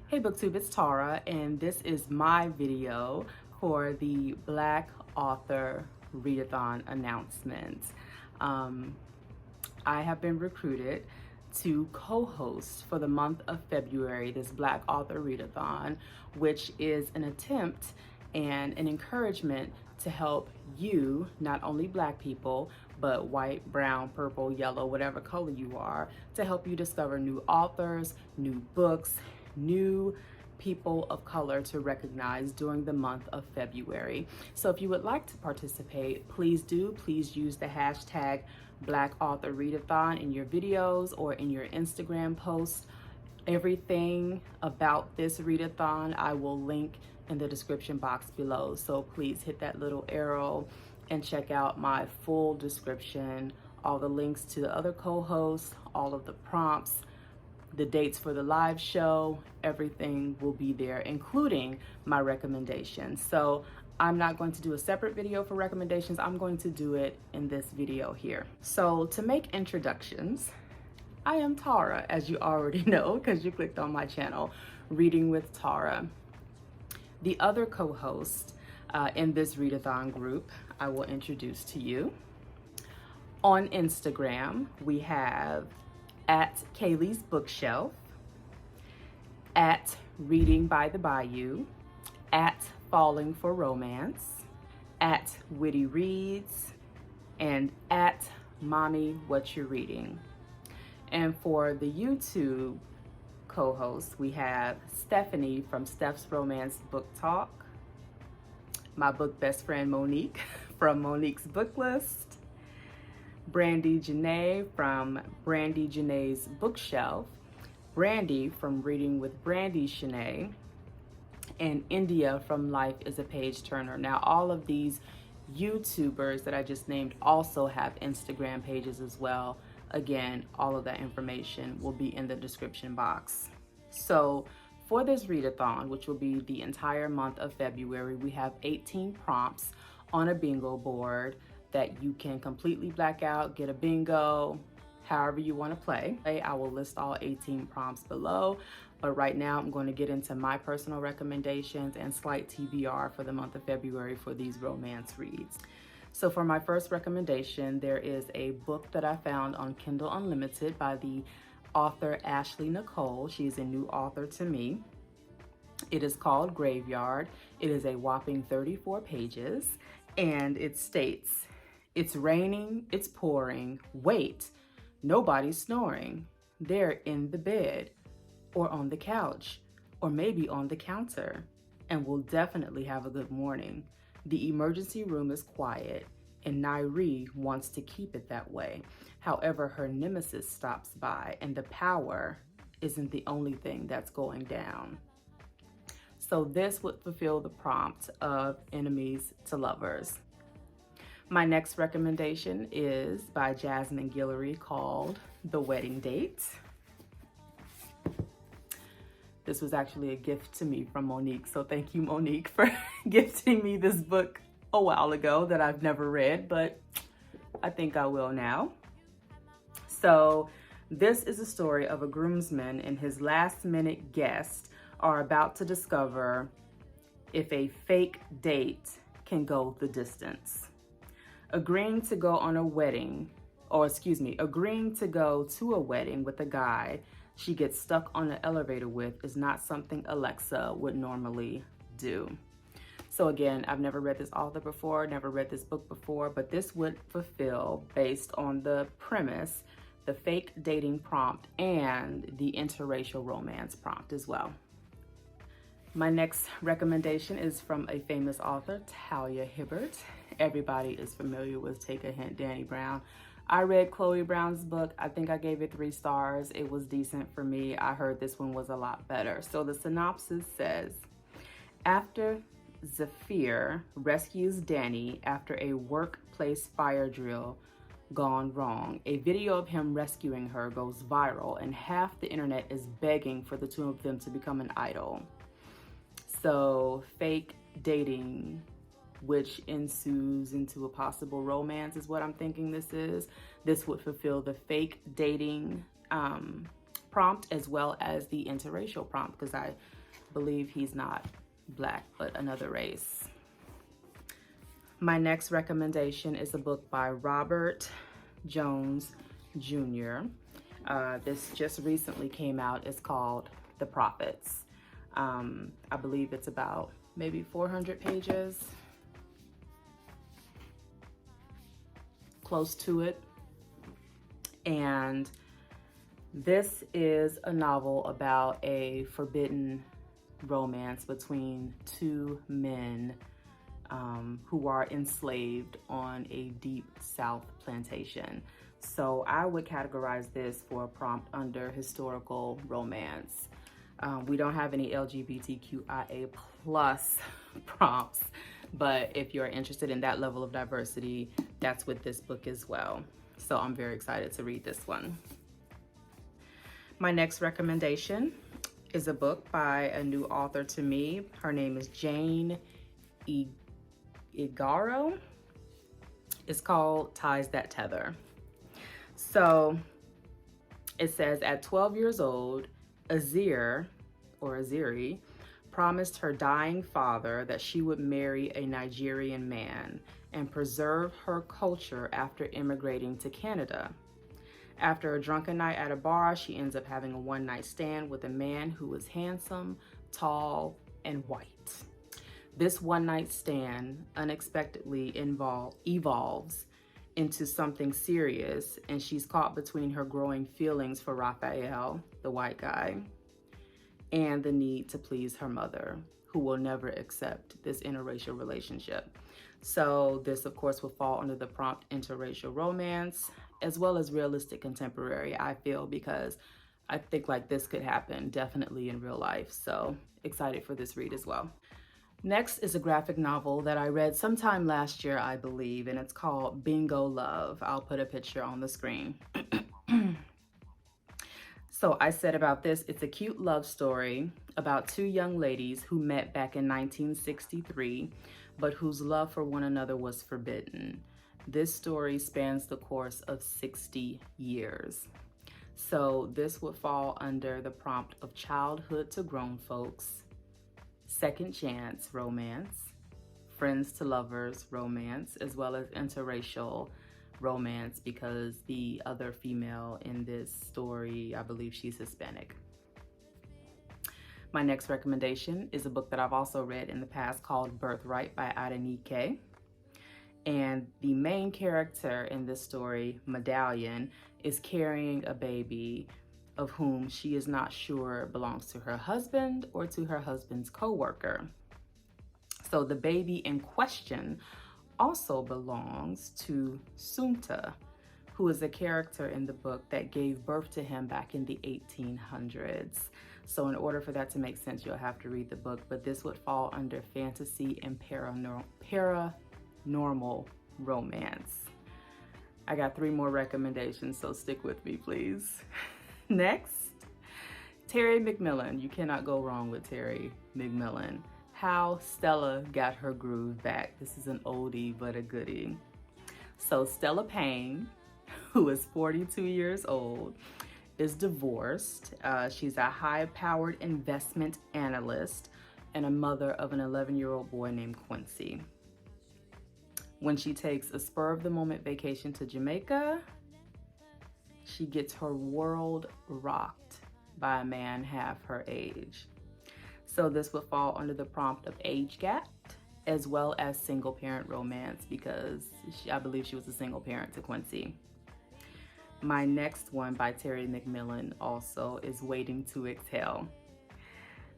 Hey BookTube, it's Tara, and this is my video for the Black Author Readathon announcement. I have been recruited to co-host for the month of February this Black Author Readathon, which is an attempt and an encouragement to help you, not only Black people, but white, brown, purple, yellow, whatever color you are, to help you discover new authors, new books, new people of color to recognize during the month of February. So if you would like to participate, please do. Please use the hashtag Black Author Readathon in your videos or in your Instagram posts. Everything about this readathon I will link in the description box below. So please hit that little arrow and check out my full description, all the links to the other co-hosts, all of the prompts, the dates for the live show, everything will be there, including my recommendations. So I'm not going to do a separate video for recommendations. I'm going to do it in this video here. So to make introductions, I am Tara, as you already know, because you clicked on my channel, Reading with Tara. The other co-host in this readathon group, I will introduce to you. On Instagram, we have at Kaylee's Bookshelf, at Reading by the Bayou, at Falling for Romance, at Witty Reads, and at Mommy What You're Reading. And for the YouTube co-hosts, we have Stephanie from Steph's Romance Book Talk, my book best friend Monique from Monique's Book List, Brandy Janae from Brandy Janae's Bookshelf, Brandy from Reading with Brandy Shanae, and India from Life is a Page Turner. Now, all of these YouTubers that I just named also have Instagram pages as well. Again, all of that information will be in the description box. So for this readathon, which will be the entire month of February, we have 18 prompts on a bingo board that you can completely black out, get a bingo, however you want to play. I will list all 18 prompts below, but right now I'm going to get into my personal recommendations and slight TBR for the month of February for these romance reads. So for my first recommendation, there is a book that I found on Kindle Unlimited by the author Ashley Nicole. She's a new author to me. It is called Graveyard. It is a whopping 34 pages, and it states, "It's raining, it's pouring, wait, nobody's snoring. They're in the bed, or on the couch, or maybe on the counter, and will definitely have a good morning. The emergency room is quiet, and Nairi wants to keep it that way. However, her nemesis stops by, and the power isn't the only thing that's going down." So this would fulfill the prompt of enemies to lovers. My next recommendation is by Jasmine Guillory, called The Wedding Date. This was actually a gift to me from Monique, so thank you, Monique, for gifting me this book a while ago that I've never read, but I think I will now. So this is a story of a groomsman and his last-minute guest are about to discover if a fake date can go the distance. Agreeing to go to a wedding with a guy she gets stuck on the elevator with is not something Alexa would normally do. So again, I've never read this author before, never read this book before, but this would fulfill, based on the premise, the fake dating prompt and the interracial romance prompt as well. My next recommendation is from a famous author, Talia Hibbert. Everybody is familiar with Take a Hint Dani Brown. I read Chloe Brown's book. I think I gave it 3 stars. It was decent for me. I heard this one was a lot better. So the synopsis says, after Zephyr rescues Dani after a workplace fire drill gone wrong, a video of him rescuing her goes viral, and half the internet is begging for the two of them to become an idol. So fake dating, which ensues into a possible romance, is what I'm thinking this is. This would fulfill the fake dating prompt, as well as the interracial prompt, because I believe he's not Black, but another race. My next recommendation is a book by Robert Jones Jr. This just recently came out. It's called The Prophets. I believe it's about maybe 400 pages, close to it. And this is a novel about a forbidden romance between two men who are enslaved on a deep South plantation. So I would categorize this for a prompt under historical romance. We don't have any LGBTQIA plus prompts, but if you're interested in that level of diversity, that's with this book as well. So I'm very excited to read this one. My next recommendation is a book by a new author to me. Her name is Jane Igharo. It's called That Tether. So it says, at 12 years old, Aziri promised her dying father that she would marry a Nigerian man and preserve her culture after immigrating to Canada. After a drunken night at a bar, she ends up having a one-night stand with a man who is handsome, tall, and white. This one-night stand unexpectedly evolves into something serious, and she's caught between her growing feelings for Raphael, the white guy, and the need to please her mother, who will never accept this interracial relationship. So this, of course, will fall under the prompt interracial romance, as well as realistic contemporary, I feel, because I think like this could happen definitely in real life. So excited for this read as well. Next is a graphic novel that I read sometime last year, I believe, and it's called Bingo Love. I'll put a picture on the screen. So I said about this, it's a cute love story about two young ladies who met back in 1963, but whose love for one another was forbidden. This story spans the course of 60 years. So this would fall under the prompt of childhood to grown folks, second chance romance, friends to lovers romance, as well as interracial romance, because the other female in this story, I believe she's Hispanic. My next recommendation is a book that I've also read in the past called Birthright by Adenike. And the main character in this story, Medallion, is carrying a baby of whom she is not sure belongs to her husband or to her husband's co-worker. So the baby in question also belongs to Sumta, who is a character in the book that gave birth to him back in the 1800s. So in order for that to make sense, you'll have to read the book, but this would fall under fantasy and paranormal romance. I got 3 more recommendations, so stick with me, please. Next, Terry McMillan. You cannot go wrong with Terry McMillan. How Stella Got Her Groove Back. This is an oldie but a goodie. So Stella Payne, who is 42 years old, is divorced. She's a high-powered investment analyst and a mother of an 11-year-old boy named Quincy. When she takes a spur-of-the-moment vacation to Jamaica, she gets her world rocked by a man half her age. So this would fall under the prompt of age gap, as well as single parent romance, because I believe she was a single parent to Quincy. My next one by Terry McMillan also is Waiting to Exhale.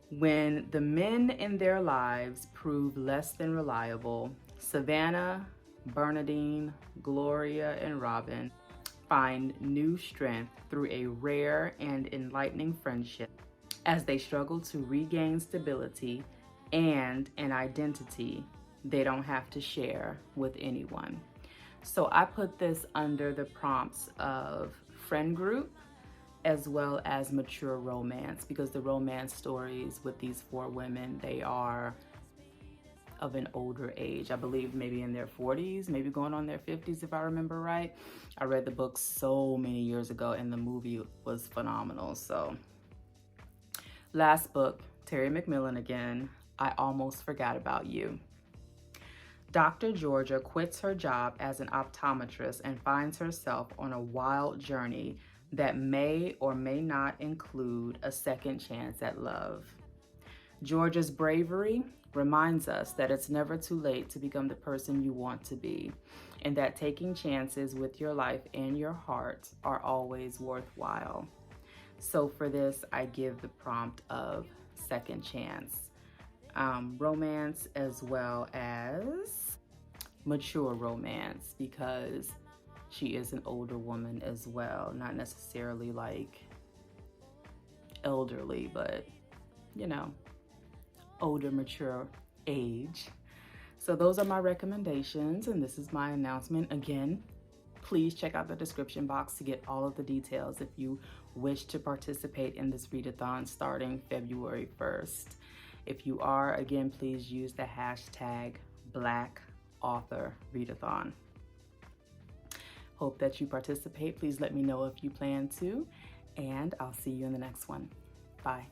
When the men in their lives prove less than reliable, Savannah, Bernadine, Gloria, and Robin find new strength through a rare and enlightening friendship as they struggle to regain stability and an identity they don't have to share with anyone. So I put this under the prompts of friend group as well as mature romance, because the romance stories with these 4 women, they are of an older age. I believe maybe in their 40s, maybe going on their 50s if I remember right. I read the book so many years ago and the movie was phenomenal. So last book, Terry McMillan again, I Almost Forgot About You. Dr. Georgia quits her job as an optometrist and finds herself on a wild journey that may or may not include a second chance at love. Georgia's bravery reminds us that it's never too late to become the person you want to be, and that taking chances with your life and your heart are always worthwhile. So for this, I give the prompt of second chance. Romance as well as mature romance, because she is an older woman as well, not necessarily like elderly, but you know, older, mature age. So those are my recommendations, and this is my announcement. Again, please check out the description box to get all of the details if you wish to participate in this readathon starting February 1st. If you are, again, please use the hashtag Black Author Readathon. Hope that you participate. Please let me know if you plan to, and I'll see you in the next one. Bye.